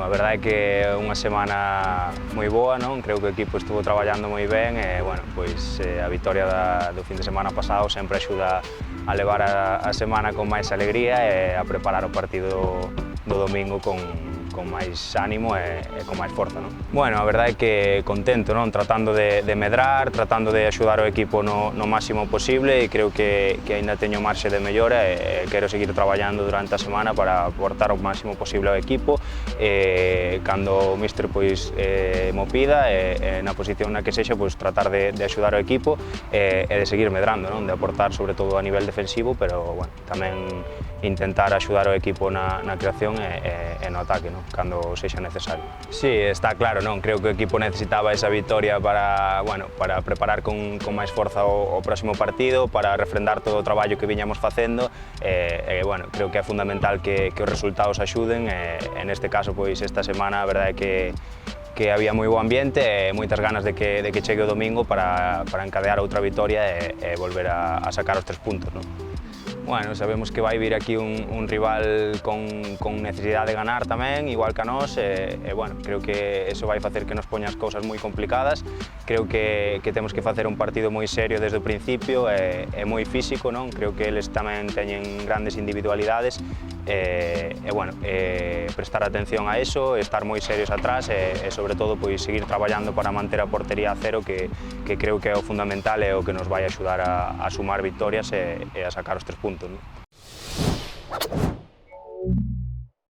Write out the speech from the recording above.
a verdade é que é unha semana moi boa, non? Creo que o equipo estuvo traballando moi ben e, bueno, pois a vitoria do fin de semana pasado sempre axuda a levar a semana con máis alegría e a preparar o partido do domingo con máis ánimo e con máis forza, non? Bueno, a verdade é que contento, non? Tratando de medrar, tratando de axudar o equipo no máximo posible e creo que aínda teño marxe de mellora e quero seguir traballando durante a semana para aportar o máximo posible ao equipo cando o míster pois mo pida e na posición na que sexa pois tratar de axudar o equipo e de seguir medrando, non? De aportar sobre todo a nivel defensivo, pero bueno, tamén intentar axudar o equipo na creación e no ataque, non? Cando sexa necesario. Sí, está claro, non? Creo que o equipo necesitaba esa vitoria para preparar con máis forza o próximo partido, para refrendar todo o traballo que viñamos facendo e bueno, creo que é fundamental que os resultados axuden e neste caso, pois esta semana, a verdade é que había moi bo ambiente e moitas ganas de que chegue o domingo para encadear outra vitoria e volver a sacar os 3 puntos, non? Bueno, sabemos que vai vir aquí un rival con necesidade de ganar tamén, igual que a nós, e bueno, creo que eso vai facer que nos poña as cousas moi complicadas. Creo que temos que facer un partido moi serio desde o principio e moi físico, non? Creo que eles tamén teñen grandes individualidades e bueno, prestar atención a eso, estar moi serios atrás e sobre todo pois seguir traballando para manter a portería a cero que creo que é o fundamental e o que nos vai axudar a sumar vitorias e a sacar os 3 puntos, non?